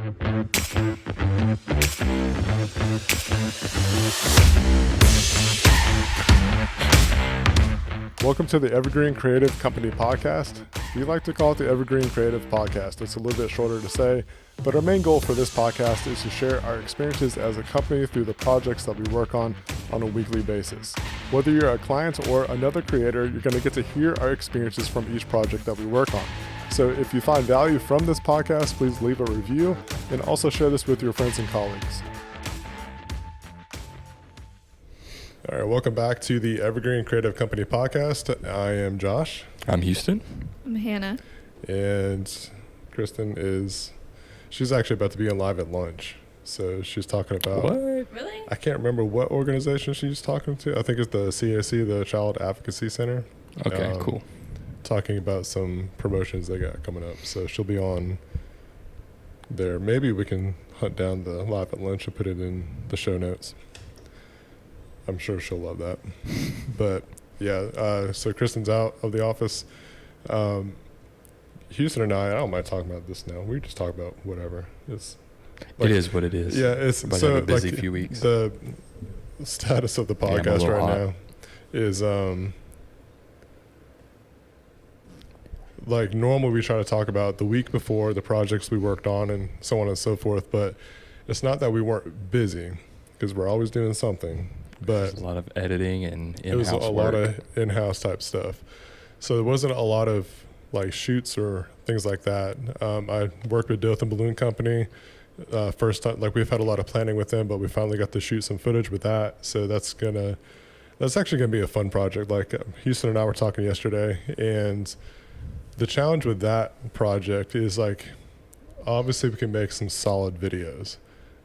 Welcome to the Evergreen Creative Company Podcast. We like to call it the Evergreen Creative Podcast. It's a little bit shorter to say, but our main goal for this podcast is to share our experiences as a company through the projects that we work on a weekly basis. Whether you're a client or another creator, you're going to get to hear our experiences from each project that we work on. So if you find value from this podcast, please leave a review and also share this with your friends and colleagues. All right, welcome back to the Evergreen Creative Company Podcast. I am Josh. I'm Houston. I'm Hannah. And Kristen she's actually about to be on live at lunch. So she's talking about... What? Really? I can't remember what organization she's talking to. I think it's the CAC, the Child Advocacy Center. Okay, cool. Talking about some promotions they got coming up. So she'll be on there. Maybe we can hunt down the live at lunch and put it in the show notes. I'm sure she'll love that. But yeah, so Kristen's out of the office. Houston and I don't mind talking about this now. We just talk about whatever. It is what it is. Yeah, it's but so a busy like few weeks. The status of the podcast right now is like normal. We try to talk about the week before, the projects we worked on, and so on and so forth. But it's not that we weren't busy, because we're always doing something. But there's a lot of editing and in-house it was a work. lot of in-house type stuff. So there wasn't a lot of like shoots or things like that. I worked with Dothan Balloon Company first time. Like we've had a lot of planning with them, but we finally got to shoot some footage with that. So that's actually gonna be a fun project. Like Houston and I were talking yesterday, and the challenge with that project is like, obviously we can make some solid videos.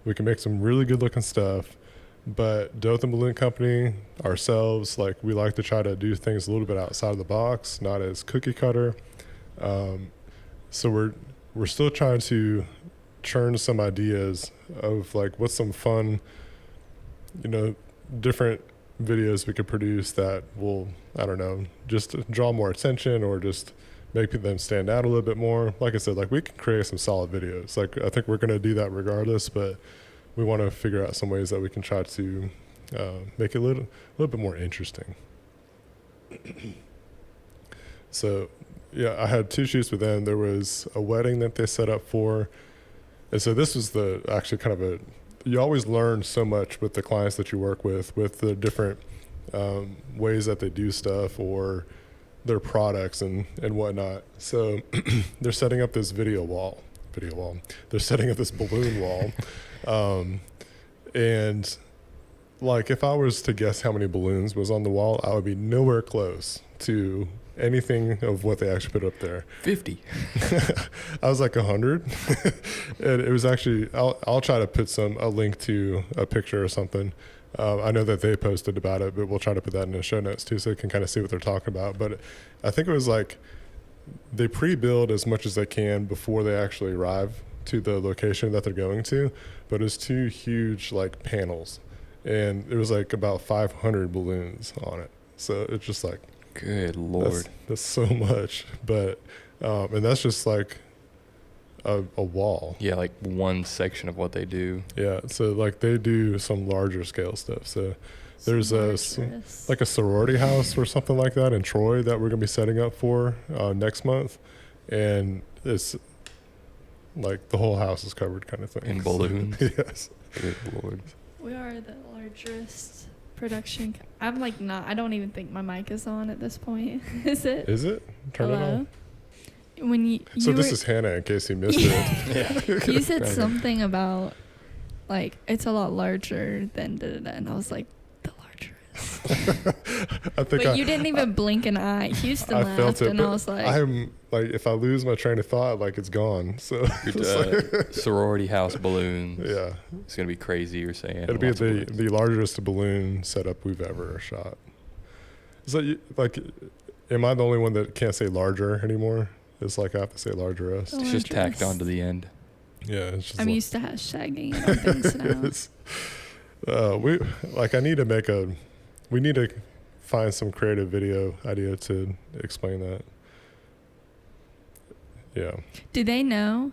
We can make some really good looking stuff. But Dothan Balloon Company, ourselves, like we like to try to do things a little bit outside of the box, not as cookie cutter. So we're still trying to churn some ideas of like what's some fun, different videos we could produce that will, I don't know, just draw more attention or just make them stand out a little bit more. Like I said, like we can create some solid videos. Like I think we're going to do that regardless, but we want to figure out some ways that we can try to make it a little bit more interesting. So, yeah, I had 2 shoots with them. There was a wedding that they set up for. And so this was you always learn so much with the clients that you work with the different ways that they do stuff or their products and whatnot. So they're setting up this video wall. They're setting up this balloon wall. And like if I was to guess how many balloons was on the wall, I would be nowhere close to anything of what they actually put up there. 50. I was like 100. And it was actually, I'll try to put a link to a picture or something. I know that they posted about it, but we'll try to put that in the show notes too, so you can kind of see what they're talking about. But I think it was like they pre-build as much as they can before they actually arrive to the location that they're going to, but it's 2 huge like panels, and it was like about 500 balloons on it. So it's just like, good Lord, that's so much. But and that's just like a wall. Yeah, like one section of what they do. Yeah, so like they do some larger scale stuff. So there's a sorority house or something like that in Troy that we're gonna be setting up for next month, and it's like the whole house is covered kind of thing. In balloons? Yes. Good Lord. We are the largest production. I don't even think my mic is on at this point. Is it? Is it? Turn Hello? it on. This is Hannah, in case you missed it. Yeah. You said something about like it's a lot larger than da-da-da, and I was like, the largest. But you didn't even blink an eye. Houston laughed, felt it, and I was like, I'm like, if I lose my train of thought, like it's gone. So sorority house balloons. Yeah, it's gonna be crazy. You're saying it'll be the largest balloon setup we've ever shot. So like, am I the only one that can't say larger anymore? It's like I have to say largerest. It's just tacked onto the end. Yeah, it's just I'm used to hashtagging it on things now. We need to find some creative video idea to explain that. Yeah. Do they know?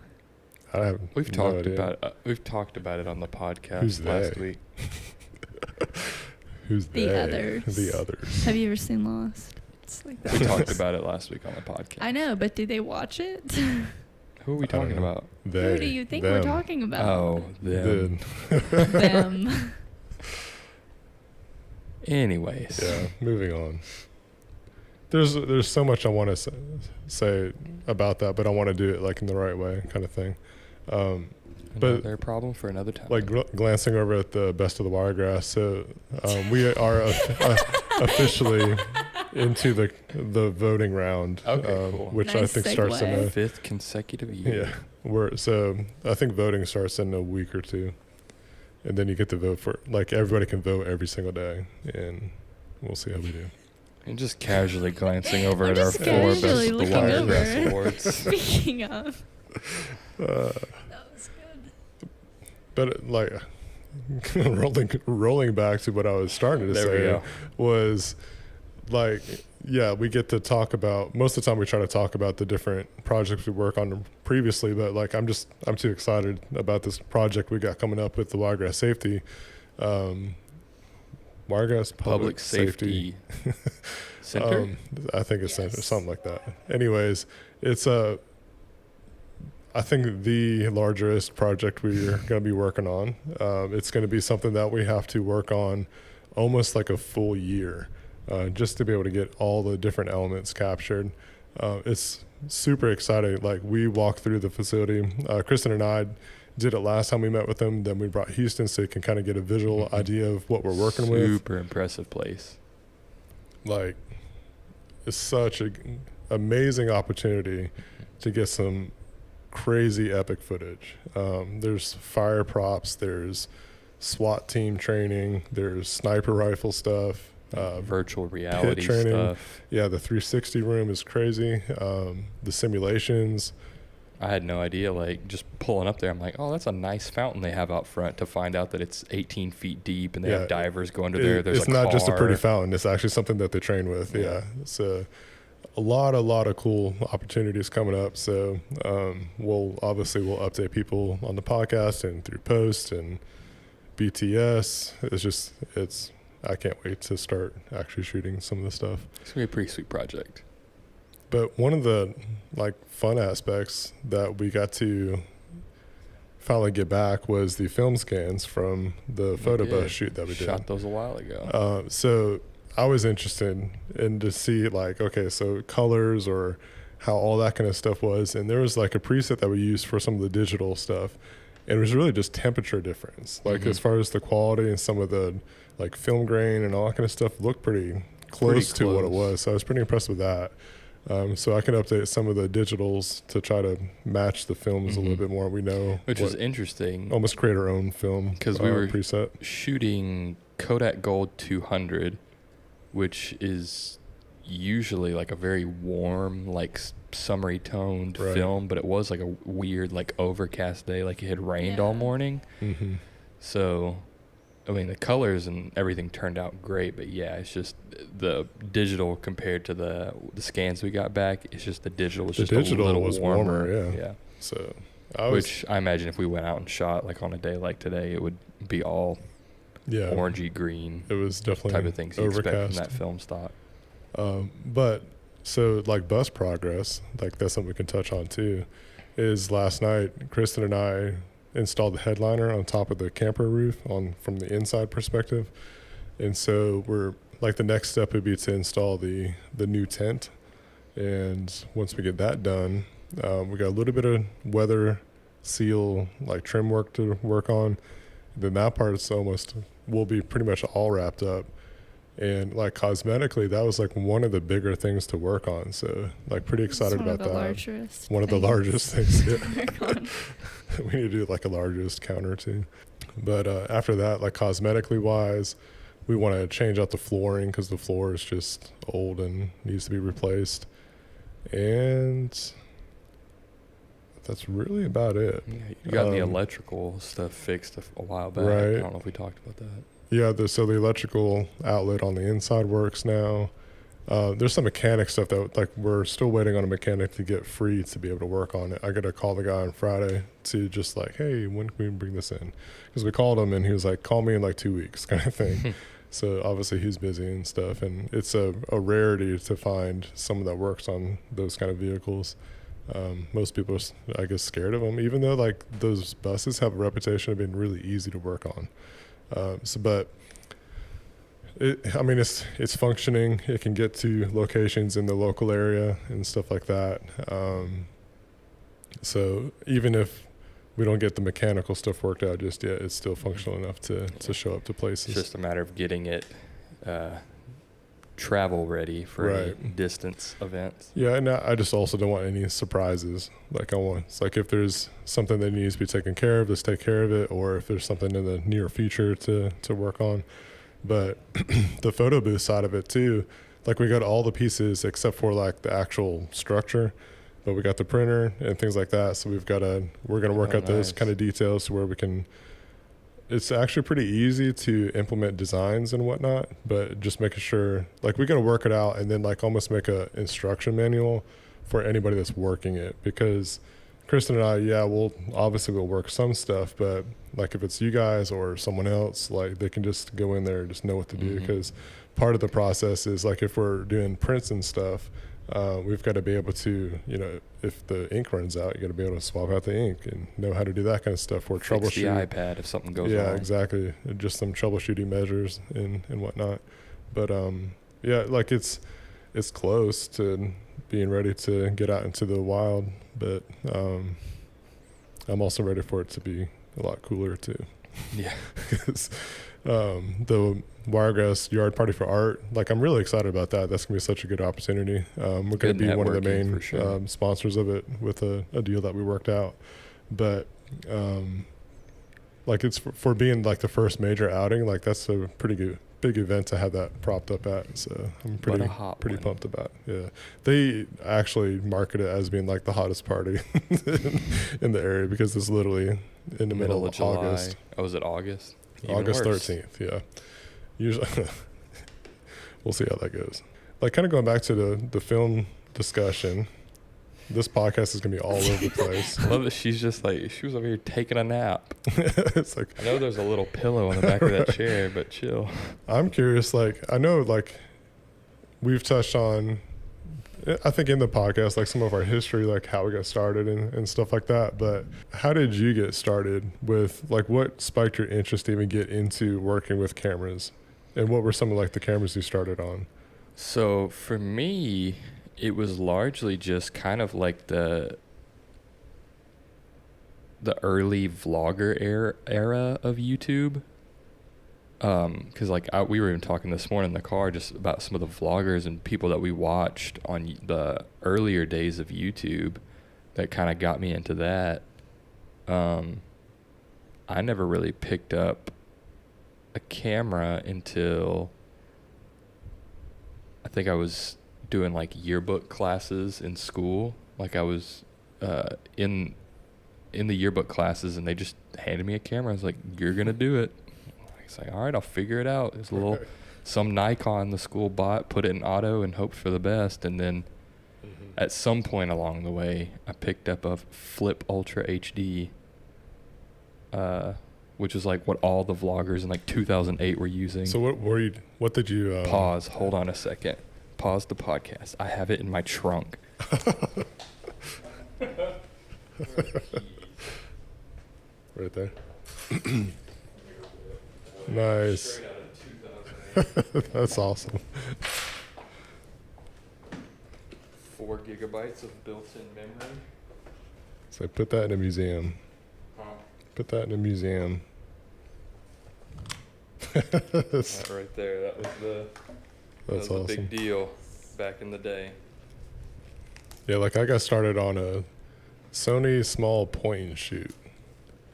I have We've no talked idea. about we've talked about it on the podcast Who's last they? week. Who's The they? others. The others. Have you ever seen Lost? It's like that. We talked about it last week on the podcast. I know, but do they watch it? Who are we I don't talking know. about? They, Who do you think we're them. talking about? Oh, them. Them. Anyways. Yeah, moving on. There's so much I want to say about that, but I want to do it like in the right way, kind of thing. But Another problem for another time. like glancing over at the best of the Wiregrass, so we are officially into the voting round, Okay, cool. which I Nice think starts in segue. a 5th consecutive year. so I think voting starts in a week or two, and then you get to vote for, like, everybody can vote every single day, and we'll see how we do. And just casually glancing over I'm at our just 4 best casually of the looking Wiregrass over. awards. Speaking of, Uh, that was good. but like rolling back to what I was starting to There we say go. was, like, yeah, we get to talk about, most of the time we try to talk about the different projects we work on previously, but like I'm too excited about this project we got coming up with the Wiregrass Safety, Wiregrass Public Safety Center. I think it's Yes. something like that. Anyways, it's I think the largest project we're going to be working on. It's going to be something that we have to work on almost like a full year, just to be able to get all the different elements captured. It's super exciting. Like, we walked through the facility. Kristen and I did it last time we met with them. Then we brought Houston so you can kind of get a visual idea of what we're working with. Super impressive place. Like, it's such an amazing opportunity to get some crazy epic footage. There's fire props, there's SWAT team training, there's sniper rifle stuff, Virtual reality training. stuff. yeah, the 360 room is crazy. The simulations. I had no idea, like, just pulling up there, I'm like, oh, that's a nice fountain they have out front, to find out that it's 18 feet deep and they Yeah, have divers go under there. There's it's a not just a pretty car. fountain, it's actually something that they train with. Yeah, it's a lot of cool opportunities coming up. So we'll update people on the podcast and through post and BTS. I can't wait to start actually shooting some of the stuff. It's going to be a pretty sweet project. But one of the, like, fun aspects that we got to finally get back was the film scans from the photo We bus did. shoot that we did. Shot those a while ago. So I was interested in to see, like, okay, so colors or how all that kind of stuff was. And there was like a preset that we used for some of the digital stuff. And it was really just temperature difference. Like, as far as the quality and some of the, like, film grain and all that kind of stuff looked pretty close to what it was. So I was pretty impressed with that. So I can update some of the digitals to try to match the films a little bit more. We know, Which is interesting. almost create our own film 'Cause we were preset. Shooting Kodak Gold 200, which is usually like a very warm, like summery toned Right. film, but it was like a weird, like overcast day, like it had rained all Yeah. morning. Mm-hmm. So, I mean, the colors and everything turned out great, but yeah, it's just the digital compared to the scans we got back. It's just the digital was The just digital a little was warmer. warmer, yeah. So I was, Which I imagine if we went out and shot like on a day like today, it would be all yeah, orangey green it was definitely type of things you expect overcast. from that film stock. But so, like, bus progress, like, that's something we can touch on too, is last night Kristen and I installed the headliner on top of the camper roof from the inside perspective. And so we're like, the next step would be to install the new tent. And once we get that done, we got a little bit of weather seal, like, trim work to work on. Then that part's will be pretty much all wrapped up. And, like, cosmetically, that was like one of the bigger things to work on. So, like, pretty excited about that. One of the largest things. Yeah. We need to do like a largest counter too. But after that, like, cosmetically wise, we want to change out the flooring because the floor is just old and needs to be replaced. And that's really about it. Yeah, you got the electrical stuff fixed a while back. Right. I don't know if we talked about that. Yeah, so the electrical outlet on the inside works now. There's some mechanic stuff that like we're still waiting on a mechanic to get free to be able to work on it. I got to call the guy on Friday to just like, hey, when can we bring this in? Because we called him and he was like, call me in like 2 weeks kind of thing. So obviously he's busy and stuff, and it's a rarity to find someone that works on those kind of vehicles. Most people are, I guess, scared of them, even though like those buses have a reputation of being really easy to work on. But I mean, it's functioning. It can get to locations in the local area and stuff like that. So even if we don't get the mechanical stuff worked out just yet, it's still functional enough to show up to places. It's just a matter of getting it travel ready for any distance events. Yeah, and I just also don't want any surprises. Like it's like if there's something that needs to be taken care of, let's take care of it, or if there's something in the near future to work on. But the photo booth side of it too, like we got all the pieces except for like the actual structure, but we got the printer and things like that. So we're going to work out those kind of details to where we can, it's actually pretty easy to implement designs and whatnot, but just making sure like we got to work it out and then like almost make a instruction manual for anybody that's working it, because Kristen and I, we'll work some stuff, but like if it's you guys or someone else, like they can just go in there and just know what to do. Because part of the process is like if we're doing prints and stuff, we've got to be able to, if the ink runs out, you got to be able to swap out the ink and know how to do that kind of stuff. Or Fix the troubleshoot iPad if something goes wrong. Yeah, exactly. Just some troubleshooting measures and whatnot. But like it's close to being ready to get out into the wild, but I'm also ready for it to be a lot cooler too. Yeah. Because the Wiregrass Yard Party for Art, like I'm really excited about that. That's gonna be such a good opportunity. We're gonna be one of the main sponsors of it with a deal that we worked out. But like it's for being like the first major outing, like that's a pretty big event to have that propped up at. So I'm pretty pumped about it. Yeah. They actually market it as being like the hottest party in the area, because it's literally in the middle of July. August. Oh, is it August? August 13th, yeah. Usually, we'll see how that goes. Like kind of going back to the film discussion, this podcast is going to be all over the place. I love that she was over here taking a nap. It's like, I know there's a little pillow on the back of that chair, but chill. I'm curious, like, I know, like, we've touched on, I think in the podcast, like some of our history, like how we got started and stuff like that. But how did you get started with, like, what spiked your interest to even get into working with cameras? And what were some of, like, the cameras you started on? So for me, it was largely just kind of like the early vlogger era of YouTube. Because like we were even talking this morning in the car just about some of the vloggers and people that we watched on the earlier days of YouTube that kind of got me into that. I never really picked up a camera until I think I was doing like yearbook classes in school. Like I was in the yearbook classes and they just handed me a camera. I was like, you're gonna do it. It's like, all right, I'll figure it out. It's some Nikon the school bought, put it in auto and hoped for the best. And then at some point along the way, I picked up a Flip Ultra HD, which is like what all the vloggers in like 2008 were using. So what did you pause? Hold on a second. Pause the podcast. I have it in my trunk. Right there. Nice. That's awesome. 4 gigabytes of built-in memory. So put that in a museum. Put that in a museum. That right there. That was awesome. a big deal back in the day. Yeah, like I got started on a Sony small point and shoot.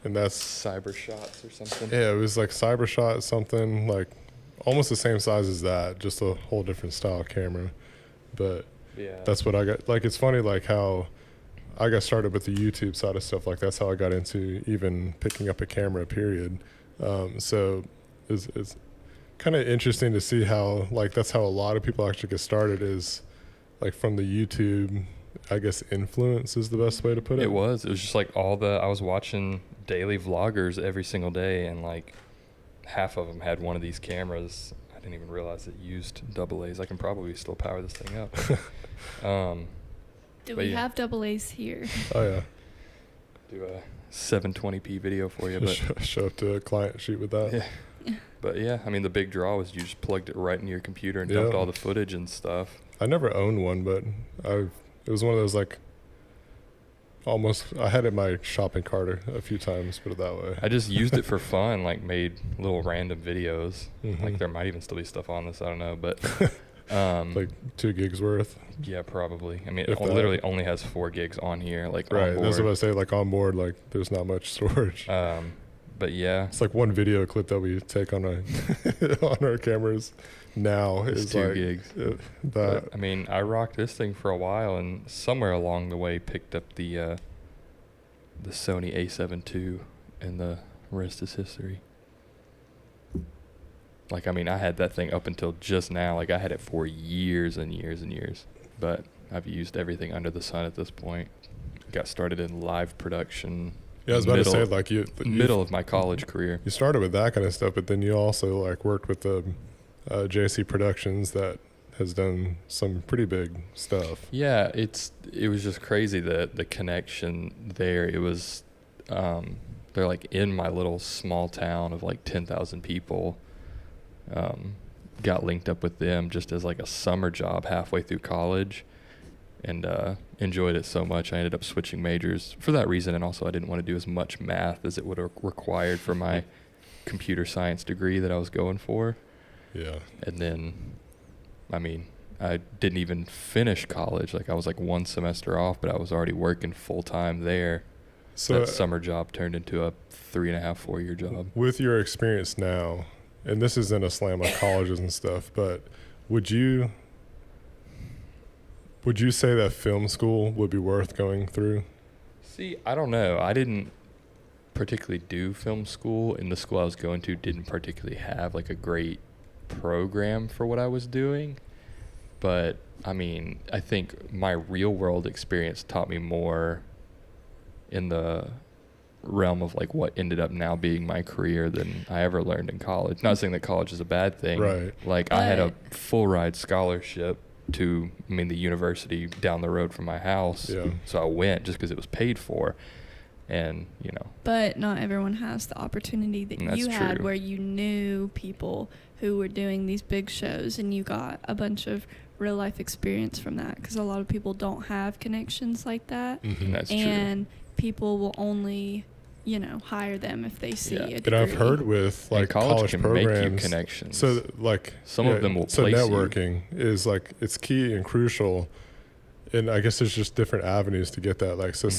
And that's Cyber Shots or something. Yeah, it was like Cyber Shot something, like almost the same size as that, just a whole different style camera. But yeah, that's what I got. Like it's funny like how I got started with the YouTube side of stuff. Like that's how I got into even picking up a camera, period. So it's kind of interesting to see how like that's how a lot of people actually get started is like from the YouTube, I guess influence is the best way to put it. It was just like I was watching daily vloggers every single day, and like half of them had one of these cameras. I didn't even realize it used AA's. I can probably still power this thing up. Do we have AA's here? Oh yeah. Do a 720p video for you, but show up to a client shoot with that. Yeah. But yeah, I mean the big draw was you just plugged it right into your computer and dumped all the footage and stuff. I never owned one, but it was one of those like almost I had it in my shopping cart a few times, put it that way. I just used it for fun, like made little random videos. Mm-hmm. Like there might even still be stuff on this, I don't know, but like 2 gigs worth. Yeah, probably. I mean, If it literally only has 4 gigs on here, like right. on board. That's what I say. Like on board, like there's not much storage. But yeah, it's like one video clip that we take on on our cameras now is 2 like gigs. That I mean, I rocked this thing for a while, and somewhere along the way picked up the Sony A7 II, and the rest is history. Like, I mean, I had that thing up until just now. Like, I had it for years and years and years. But I've used everything under the sun at this point. Got started in live production. Yeah, I was about to say, like, middle of my college career. You started with that kind of stuff, but then you also, like, worked with the JC Productions that has done some pretty big stuff. Yeah, it was just crazy, the connection there. It was, they're, like, in my little small town of, like, 10,000 people. Got linked up with them just as like a summer job halfway through college, and enjoyed it so much I ended up switching majors for that reason, and also I didn't want to do as much math as it would have required for my computer science degree that I was going for. Yeah. And then, I mean, I didn't even finish college. Like, I was like 1 semester off, but I was already working full time there. So that summer job turned into a 3.5, 4-year job. With your experience now, and this isn't a slam on colleges and stuff, but would you say that film school would be worth going through? See, I don't know. I didn't particularly do film school, and the school I was going to didn't particularly have like a great program for what I was doing. But I mean, I think my real world experience taught me more in the realm of like what ended up now being my career than I ever learned in college. Not saying that college is a bad thing. Right. Like, I had a full ride scholarship to, I mean, the university down the road from my house. Yeah. So I went just because it was paid for, and you know. But not everyone has the opportunity that you had, where you knew people who were doing these big shows, and you got a bunch of real life experience from that, because a lot of people don't have connections like that. Mm-hmm. That's true. And people will only, you know, hire them if they see a degree. And I've heard with like college can programs, make you connections. so like some of them will place you. So networking is like, it's key and crucial, and I guess there's just different avenues to get that. Like, so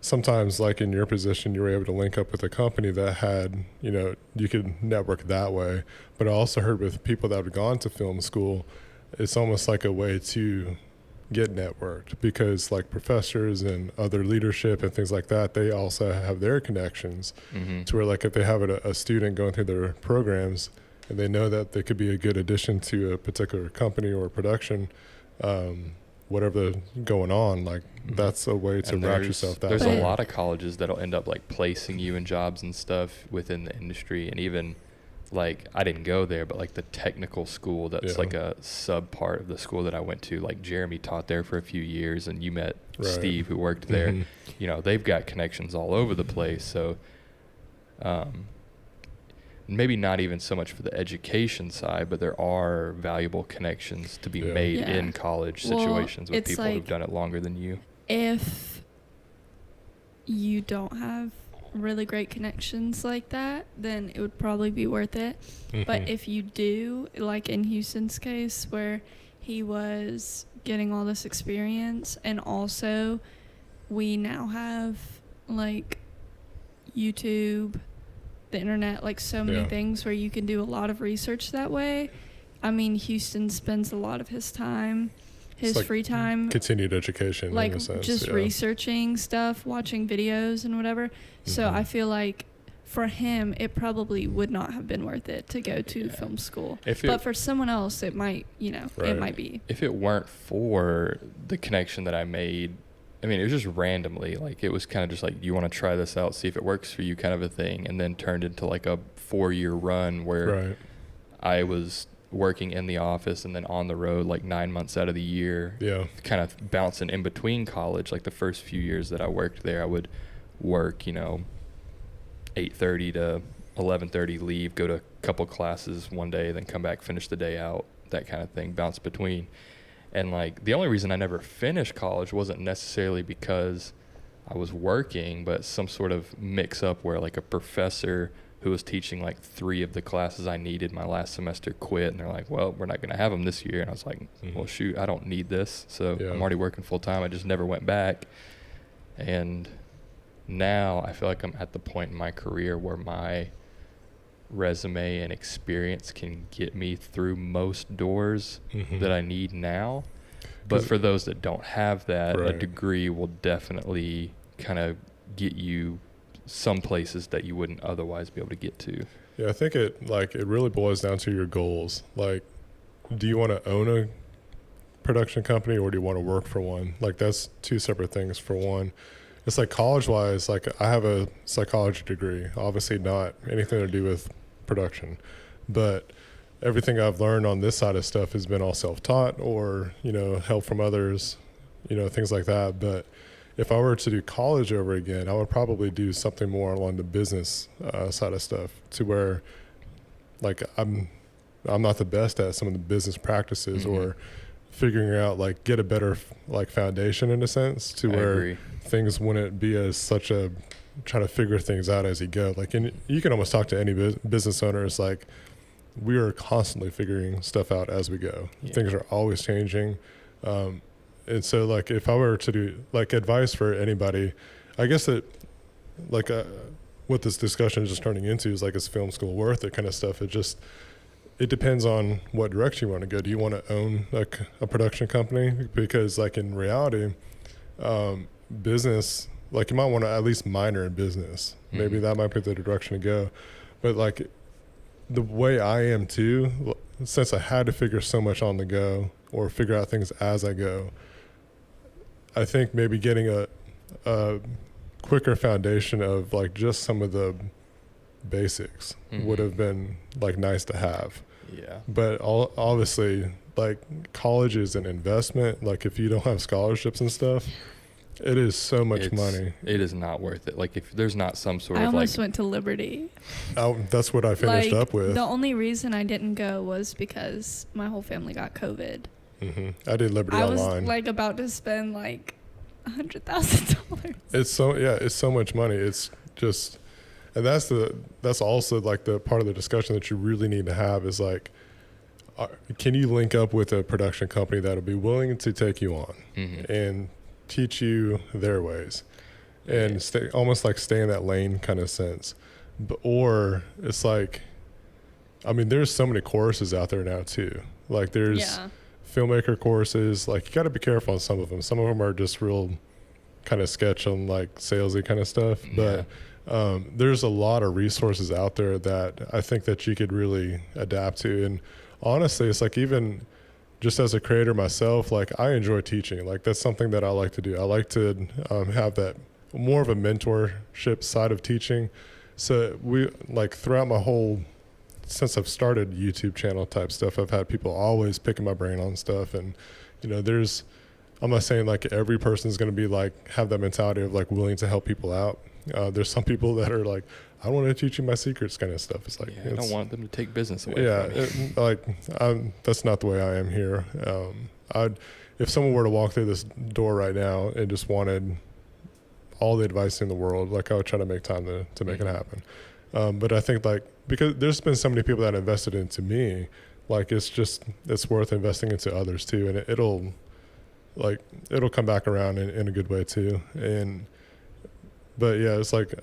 sometimes like in your position, you were able to link up with a company that had, you know, you could network that way. But I also heard with people that have gone to film school, it's almost like a way to get networked, because like professors and other leadership and things like that, they also have their connections to where, like, if they have a student going through their programs and they know that they could be a good addition to a particular company or production, whatever going on, like that's a way to wrap yourself that There's way. a lot of colleges that'll end up like placing you in jobs and stuff within the industry, and even like, I didn't go there, but like the technical school that's like a sub part of the school that I went to, like Jeremy taught there for a few years, and you met Steve who worked there. You know, they've got connections all over the place. So maybe not even so much for the education side, but there are valuable connections to be made in college situations with people who've done it longer than you. If you don't have really great connections like that, then it would probably be worth it. But if you do, like in Houston's case, where he was getting all this experience, and also we now have like YouTube, the internet, like so many things where you can do a lot of research that way. I mean, Houston spends a lot of his time, his free time, continued education, like in a sense, just researching stuff, watching videos and whatever. So I feel like for him, it probably would not have been worth it to go to film school. But for someone else, it might, it might be. If it weren't for the connection that I made, I mean, it was just randomly. Like, it was kind of just like, you want to try this out, see if it works for you kind of a thing. And then turned into like a 4-year run where I was working in the office and then on the road like 9 months out of the year. Yeah. Kind of bouncing in between college. Like the first few years that I worked there, I would work, 8:30 to 11:30, leave, go to a couple classes one day, then come back, finish the day out, that kind of thing, bounce between. And like the only reason I never finished college wasn't necessarily because I was working, but some sort of mix up where like a professor who was teaching like 3 of the classes I needed my last semester quit, and they're like, well, we're not going to have them this year. And I was like, well, shoot, I don't need this. So I'm already working full time. I just never went back. And now I feel like I'm at the point in my career where my resume and experience can get me through most doors that I need now. But for those that don't have that, a degree will definitely kind of get you some places that you wouldn't otherwise be able to get to. Yeah, I think it really boils down to your goals. Like, do you want to own a production company or do you want to work for one? Like, that's 2 separate things. For one, it's like college-wise, like I have a psychology degree, obviously not anything to do with production, but everything I've learned on this side of stuff has been all self-taught or, help from others, things like that. But if I were to do college over again, I would probably do something more along the business side of stuff, to where like I'm not the best at some of the business practices or figuring out, like, get a better like foundation in a sense, to where things wouldn't be as such a trying to figure things out as you go. Like, and you can almost talk to any business owners, like, we are constantly figuring stuff out as we go. Things are always changing. And so, like, if I were to do, like, advice for anybody, I guess that, like, what this discussion is just turning into is, like, is film school worth it kind of stuff. It depends on what direction you want to go. Do you want to own, like, a production company? Because, like, in reality, business, like, you might want to at least minor in business. Maybe that might be the direction to go. But, like, the way I am too, since I had to figure so much on the go or figure out things as I go, I think maybe getting a quicker foundation of, like, just some of the basics would have been, like, nice to have. Yeah. But obviously, like, college is an investment. Like, if you don't have scholarships and stuff, it is so much money. It is not worth it. Like, if there's not some sort I of, almost went to Liberty. That's what I finished up with. The only reason I didn't go was because my whole family got COVID. I did Liberty Online. I was, like, about to spend, like, $100,000. It's so much money. It's just, and that's also, like, the part of the discussion that you really need to have is, like, can you link up with a production company that'll be willing to take you on and teach you their ways and almost like stay in that lane kind of sense. Or it's like, I mean, there's so many courses out there now too. Like, there's filmmaker courses. Like, you got to be careful on some of them. Some of them are just real kind of sketch on, like, salesy kind of stuff. But there's a lot of resources out there that I think that you could really adapt to. And honestly, it's like, even just as a creator myself, like, I enjoy teaching. Like, that's something that I like to do. I like to have that more of a mentorship side of teaching. So throughout my whole, since I've started YouTube channel type stuff, I've had people always picking my brain on stuff. And, I'm not saying, like, every person's going to be, like, have that mentality of, like, willing to help people out. There's some people that are like, I want to teach you my secrets kind of stuff. It's like, I don't want them to take business away from me. That's not the way I am here. If someone were to walk through this door right now and just wanted all the advice in the world, like, I would try to make time to make it happen. But I think, like, because there's been so many people that invested into me, like, it's worth investing into others too. And it'll come back around in a good way too. But yeah, it's like,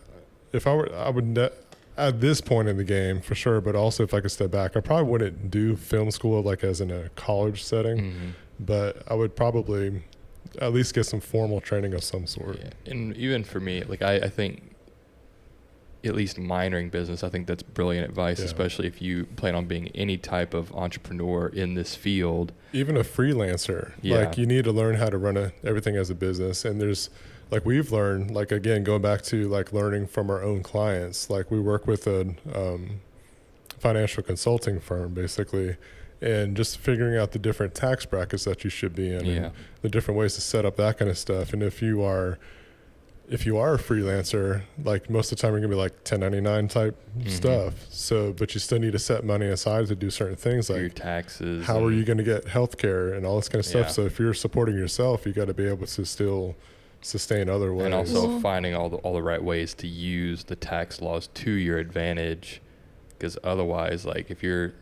if I would at this point in the game for sure, but also if I could step back, I probably wouldn't do film school, like, as in a college setting, but I would probably at least get some formal training of some sort. Yeah. And even for me, like, I think at least minoring business, I think that's brilliant advice, Yeah. especially if you plan on being any type of entrepreneur in this field. Even a freelancer, Yeah. like you need to learn how to run everything as a business. And there's, like we've learned, like again, going back to like learning from our own clients, like we work with a financial consulting firm basically, and just figuring out the different tax brackets that you should be in, Yeah. and the different ways to set up that kind of stuff. And if you are a freelancer, like most of the time you're gonna be like 1099 type stuff. So, but you still need to set money aside to do certain things, For like your taxes. how are you going to get healthcare and all this kind of stuff. Yeah. So if you're supporting yourself, you got to be able to still sustain other ways. And also Well- finding all the right ways to use the tax laws to your advantage, because otherwise, like if you're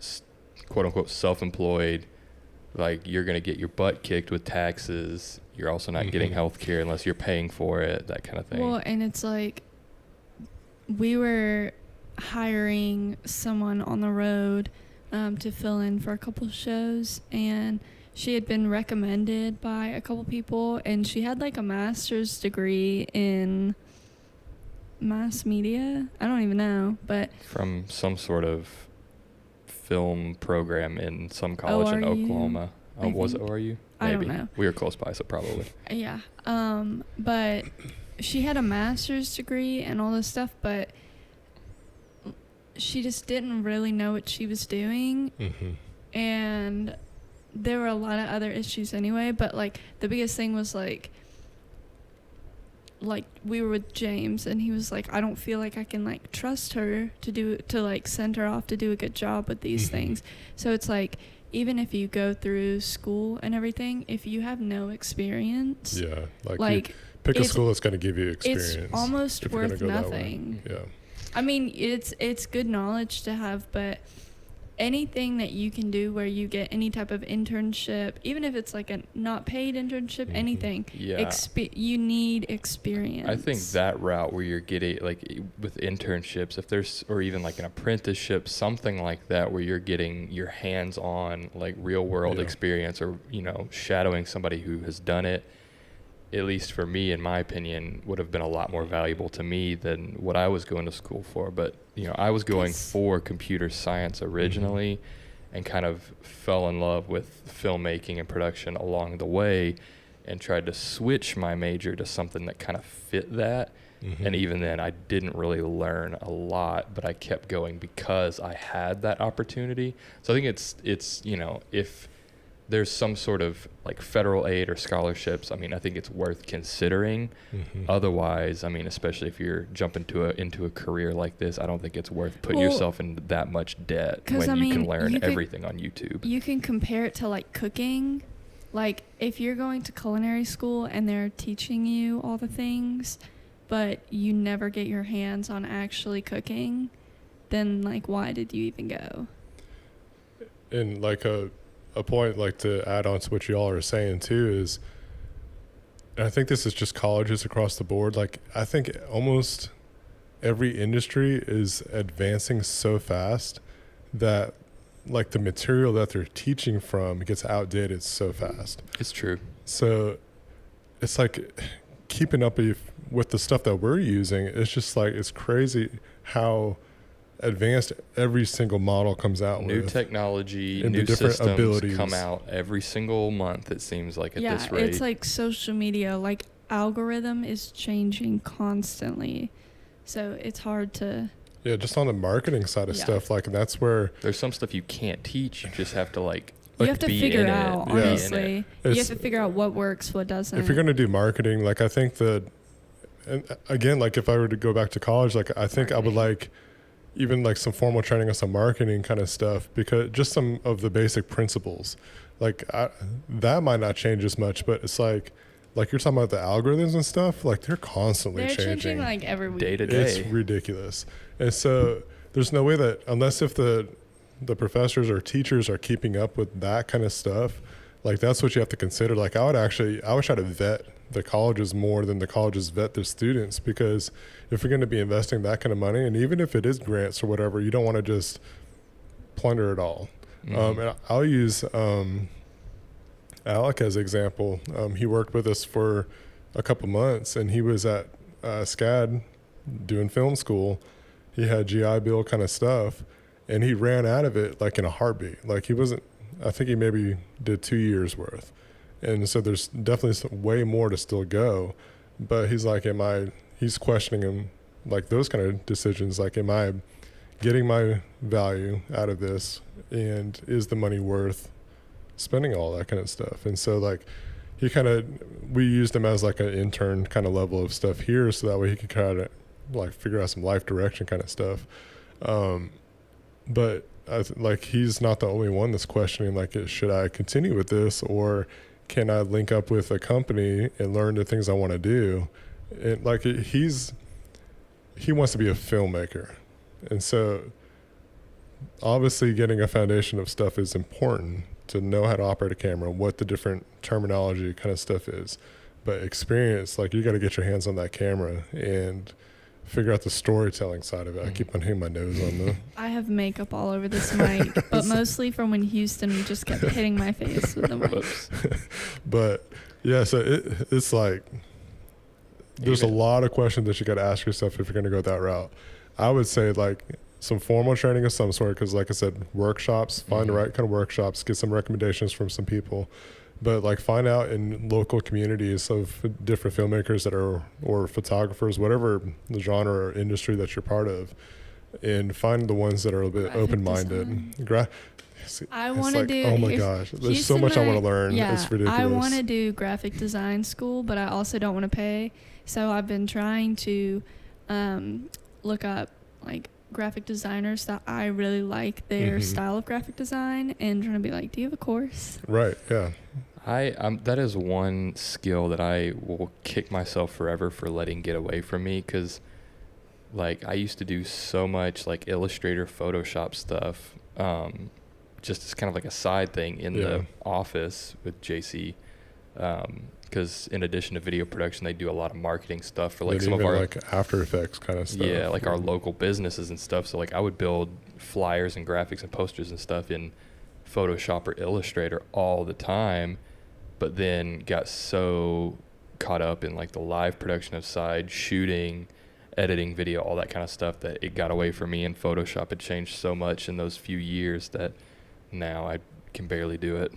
quote unquote self-employed, like you're gonna get your butt kicked with taxes. You're also not getting health care unless you're paying for it, that kind of thing. Well, and it's like we were hiring someone on the road to fill in for a couple shows, and she had been recommended by a couple people, and she had like a master's degree in mass media. I don't even know, but From some sort of film program in some college in ORU, Oklahoma. I Was it think. ORU? I don't Maybe. know. We were close by, so probably. yeah. But she had a master's degree and all this stuff, but she just didn't really know what she was doing. And there were a lot of other issues anyway, but like the biggest thing was like we were with James, and he was like, I don't feel like I can like trust her to like send her off to do a good job with these things. So it's like, even if you go through school and everything, if you have no experience, Yeah, like you pick a it's- school that's going to give you experience. it's almost if you're gonna worth go that way. nothing. Yeah. I mean, it's good knowledge to have, but anything that you can do where you get any type of internship, even if it's like a not paid internship, anything, Yeah. you need experience. I think that route where you're getting like with internships, if there's, or even like an apprenticeship, something like that, where you're getting your hands on like real world Yeah. experience, or, you know, shadowing somebody who has done it, at least for me, in my opinion, would have been a lot more valuable to me than what I was going to school for. But, you know, I was going Yes. for computer science originally, and kind of fell in love with filmmaking and production along the way, and tried to switch my major to something that kind of fit that. And even then, I didn't really learn a lot, but I kept going because I had that opportunity. So I think it's you know, if there's some sort of like federal aid or scholarships, I mean, I think it's worth considering. Otherwise, I mean, especially if you're jumping into a career like this, I don't think it's worth putting Well, yourself in that much debt 'cause, when I you can mean, learn you could- everything on YouTube. You can compare it to like cooking. Like if you're going to culinary school and they're teaching you all the things, but you never get your hands on actually cooking, then like why did you even go? And like a point like to add on to what you all are saying too is, and I think this is just colleges across the board, like I think almost every industry is advancing so fast that like the material that they're teaching from gets outdated so fast. It's true. So it's like keeping up with the stuff that we're using. It's just like, it's crazy how advanced every single model comes out New with. technology, and the new different systems abilities. come out every single month, it seems like, at Yeah, this rate. it's like social media, like algorithm is changing constantly. So it's hard to Yeah, just on the marketing side of Yeah. stuff, like, and that's where There's some stuff you can't teach. You just have to like you have to be figure in it out, be in it. honestly. You It's- have to figure out what works, what doesn't. if you're going to do marketing, like I think that, and again, like if I were to go back to college, like I think I would like even like some formal training on some marketing kind of stuff, because just some of the basic principles, like that might not change as much, but it's like you're talking about the algorithms and stuff, like they're constantly They're changing changing like every week. Day to It's day. ridiculous. And so there's no way that, unless if the professors or teachers are keeping up with that kind of stuff, like that's what you have to consider. Like I would try to vet the colleges more than the colleges vet their students, because if you're going to be investing that kind of money, and even if it is grants or whatever, you don't want to just plunder it all. And I'll use Alec as an example. He worked with us for a couple months, and he was at SCAD doing film school, he had GI Bill kind of stuff, and he ran out of it like in a heartbeat. Like he wasn't, I think he maybe did 2 years worth. And so there's definitely way more to still go. But he's like, he's questioning him, like those kind of decisions. Like, am I getting my value out of this? And is the money worth spending all that kind of stuff? And so like, we used him as like an intern kind of level of stuff here. So that way he could kind of like figure out some life direction kind of stuff. But like, he's not the only one that's questioning, like, should I continue with this, or can I link up with a company and learn the things I want to do? And like, he wants to be a filmmaker. And so obviously getting a foundation of stuff is important to know how to operate a camera, what the different terminology kind of stuff is. But experience, like, you got to get your hands on that camera and figure out the storytelling side of it. I keep on hitting my nose on the... I have makeup all over this mic, but mostly from when Houston just kept hitting my face with the mic. But yeah, so it's like, there's a lot of questions that you got to ask yourself if you're going to go that route. I would say like some formal training of some sort, because like I said, workshops, find the right kind of workshops, get some recommendations from some people. But like, find out in local communities of different filmmakers that are, or photographers, whatever the genre or industry that you're part of, and find the ones that are a bit open-minded. I want to do. Oh my gosh, there's so much I want to learn. Yeah, it's ridiculous. I want to do graphic design school, but I also don't want to pay. So I've been trying to look up like graphic designers that I really like their style of graphic design, and trying to be like, do you have a course? Right. Yeah. That is one skill that I will kick myself forever for letting get away from me, because like, I used to do so much like Illustrator, Photoshop stuff, just as kind of like a side thing in the office with JC, because in addition to video production, they do a lot of marketing stuff for like some of our like After Effects kind of stuff. Yeah, like our local businesses and stuff. So like, I would build flyers and graphics and posters and stuff in Photoshop or Illustrator all the time, but then got so caught up in like the live production of side, shooting, editing video, all that kind of stuff, that it got away from me, and Photoshop had changed so much in those few years that now I can barely do it.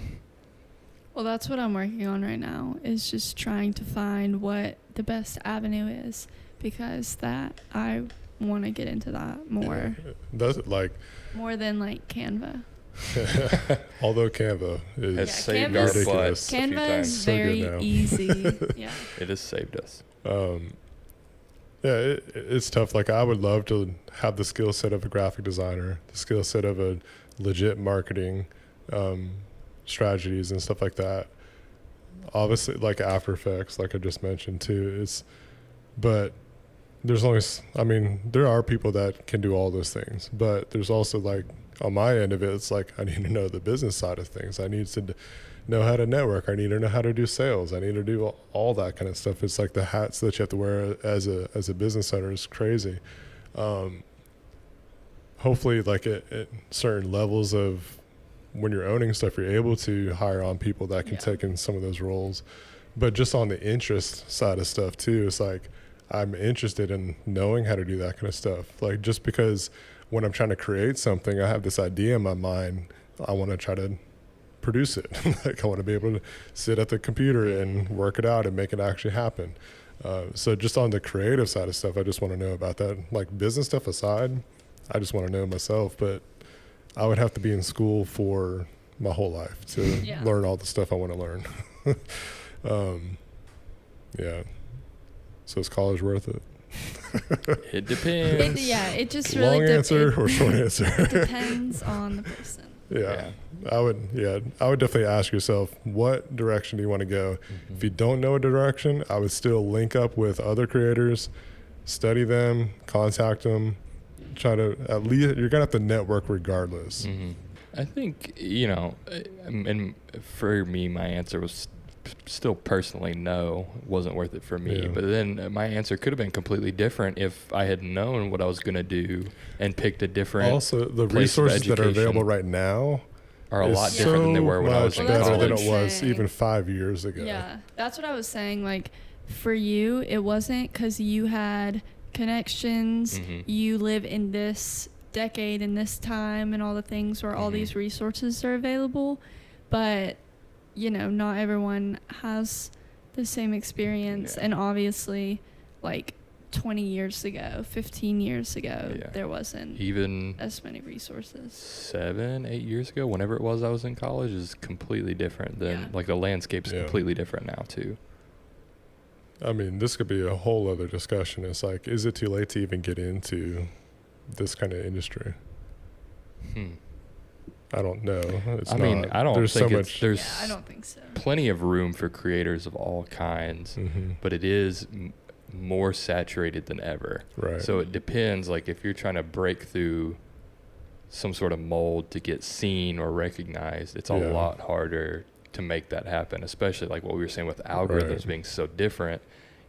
Well, that's what I'm working on right now, is just trying to find what the best avenue is, because that I want to get into that more. Does it like more than like Canva? Although Canva is saved our butt. Canva is very easy. Yeah, it has saved us. Yeah, it's tough. Like, I would love to have the skill set of a graphic designer, the skill set of a legit marketing strategies and stuff like that. Obviously, like After Effects, like I just mentioned too. But there's only, I mean, there are people that can do all those things, but there's also like, on my end of it, it's like, I need to know the business side of things. I need to know how to network. I need to know how to do sales. I need to do all that kind of stuff. It's like the hats that you have to wear as a business owner is crazy. Hopefully, like at certain levels of when you're owning stuff, you're able to hire on people that can take in some of those roles. But just on the interest side of stuff too, it's like, I'm interested in knowing how to do that kind of stuff. Like, just because when I'm trying to create something, I have this idea in my mind, I want to try to produce it. Like, I want to be able to sit at the computer and work it out and make it actually happen. So just on the creative side of stuff, I just want to know about that. Like, business stuff aside, I just want to know myself, but I would have to be in school for my whole life to learn all the stuff I want to learn. Yeah. So is college worth it? It depends. It just really long answer or short answer. It depends on the person. Yeah. I would definitely ask yourself, what direction do you want to go? If you don't know a direction, I would still link up with other creators, study them, contact them, try to, at least you're gonna have to network regardless. I think, and for me, my answer was still personally no, wasn't worth it for me. But then my answer could have been completely different if I had known what I was going to do and picked a different. Also, the resources that are available right now are a lot different than they were when I was in college. Better than it was even 5 years ago. Yeah, that's what I was saying. Like, for you, it wasn't because you had connections. You live in this decade and this time and all the things where all these resources are available, but you know, not everyone has the same experience. And obviously, like 20 years ago, 15 years ago, there wasn't even as many resources. 7-8 years ago, whenever it was I was in college, is completely different than like the landscape's completely different now too. I mean, this could be a whole other discussion. It's like, is it too late to even get into this kind of industry? I don't know. I mean, I don't think there's I don't think so. Plenty of room for creators of all kinds, but it is more saturated than ever. Right. So it depends, like if you're trying to break through some sort of mold to get seen or recognized, it's a lot harder to make that happen, especially like what we were saying with algorithms being so different,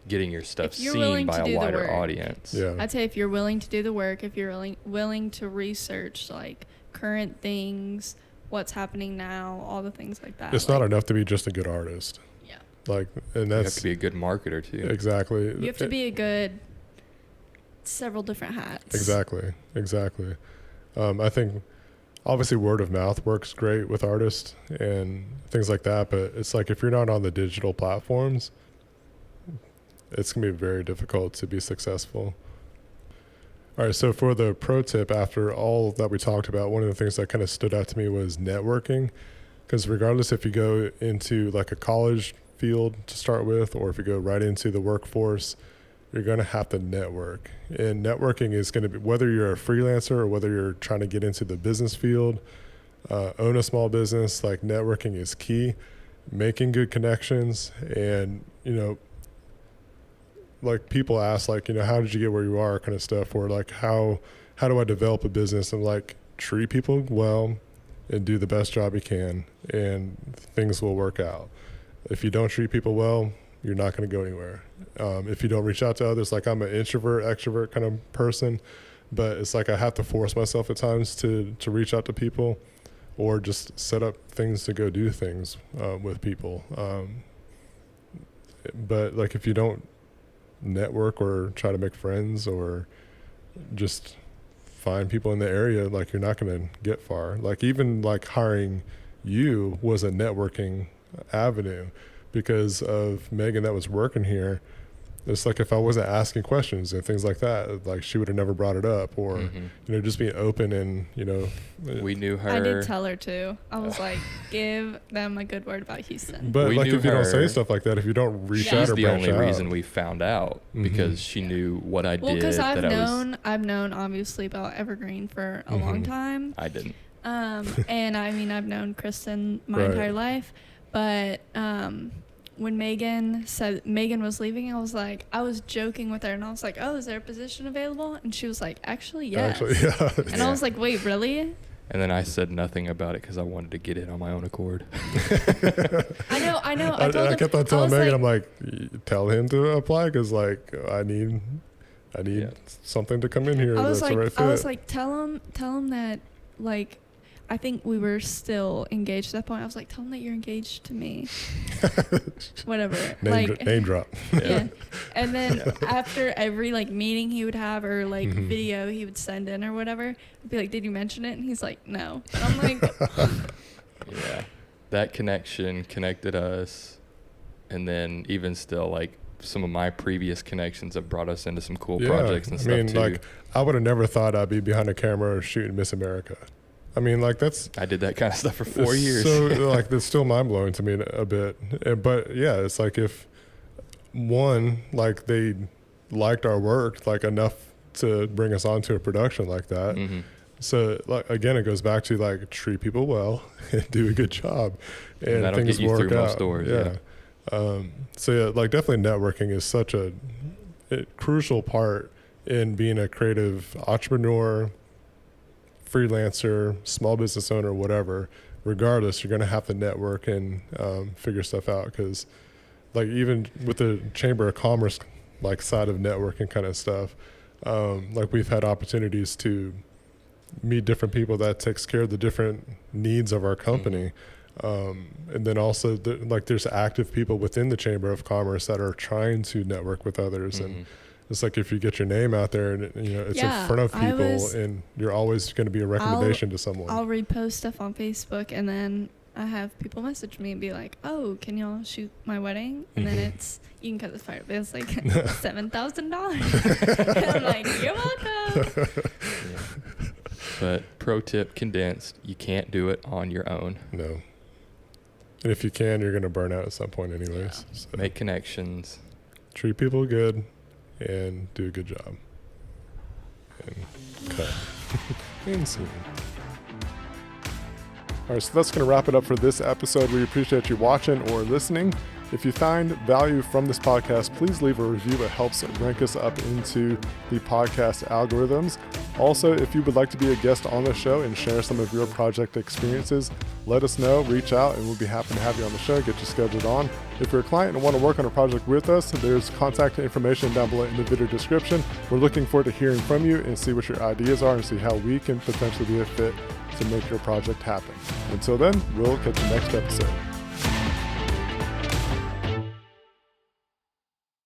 getting your stuff seen by a wider audience. I'd say if you're willing to do the work, if you're willing to research like current things, what's happening now, all the things like that. It's not enough to be just a good artist. Yeah. Like, and that's, you have to be a good marketer too. Exactly. You have to be a good several different hats. Exactly. I think obviously word of mouth works great with artists and things like that, but it's like if you're not on the digital platforms, it's going to be very difficult to be successful. All right, so for the pro tip, after all that we talked about, one of the things that kind of stood out to me was networking, because regardless if you go into like a college field to start with, or if you go right into the workforce, you're going to have to network. And networking is going to be, whether you're a freelancer or whether you're trying to get into the business field, own a small business, like networking is key. Making good connections, and, you know, like people ask, like, you know, how did you get where you are, kind of stuff, or like how do I develop a business? And like, treat people well and do the best job you can, and things will work out. If you don't treat people well, you're not going to go anywhere. If you don't reach out to others, like I'm an introvert, extrovert kind of person, but it's like I have to force myself at times to reach out to people, or just set up things to go do things with people. But like if you don't network or try to make friends or just find people in the area, like you're not going to get far. Like even like hiring you was a networking avenue because of Megan that was working here. It's like if I wasn't asking questions and things like that, like she would have never brought it up, or you know, just being open. And you know, we knew her. I did tell her too. I was like, give them a good word about Houston. But we like if you don't say stuff like that, if you don't reach out or branch out. She's the only reason we found out, because she knew what I did. Well, because I've known obviously about Evergreen for a long time. I didn't. And I mean, I've known Kristen my entire life, but when Megan said Megan was leaving, I was joking with her, and I was like, oh, is there a position available? And she was like, actually, yes. And I was like, wait, really? And then I said nothing about it because I wanted to get it on my own accord. I know. I kept on telling Megan, I'm like, tell him to apply, because like I need something to come in here that's the right fit. I was like, tell him that, like, I think we were still engaged at that point. I was like, tell him that you're engaged to me. Whatever. Name drop. Yeah. And then after every like meeting he would have, or like video he would send in or whatever, I'd be like, did you mention it? And he's like, no. And I'm like, yeah, that connection connected us. And then even still, like, some of my previous connections have brought us into some cool projects and stuff too. Like, I would have never thought I'd be behind a camera shooting Miss America. I mean, like, I did that kind of stuff for 4 years. So, like, that's still mind-blowing to me a bit. But, yeah, it's like if, one, like, they liked our work, like, enough to bring us onto a production like that. So, like, again, it goes back to, like, treat people well and do a good job. And that'll things get you work through out. most doors, So, yeah, like, definitely networking is such a crucial part in being a creative entrepreneur, freelancer, small business owner, whatever. Regardless, you're going to have to network and figure stuff out, because like even with the Chamber of Commerce like side of networking kind of stuff, like we've had opportunities to meet different people that takes care of the different needs of our company. And then also like there's active people within the Chamber of Commerce that are trying to network with others. And It's like if you get your name out there and it's Yeah, in front of I people, was- and you're always going to be a recommendation to someone. I'll repost stuff on Facebook, and then I have people message me and be like, "Oh, can y'all shoot my wedding?" And then it's, you can cut this part, but it's like $7,000. I'm like, "You're welcome." Yeah. But pro tip, condensed, you can't do it on your own. No. And if you can, you're going to burn out at some point anyways. Yeah. So Make connections. treat people good and do a good job. And cut. And scene. All right, so that's going to wrap it up for this episode. We appreciate you watching or listening. If you find value from this podcast, please leave a review. It helps rank us up into the podcast algorithms. Also, if you would like to be a guest on the show and share some of your project experiences, let us know, reach out, and we'll be happy to have you on the show, get you scheduled on. If you're a client and want to work on a project with us, there's contact information down below in the video description. We're looking forward to hearing from you and see what your ideas are and see how we can potentially be a fit to make your project happen. Until then, we'll catch you next episode.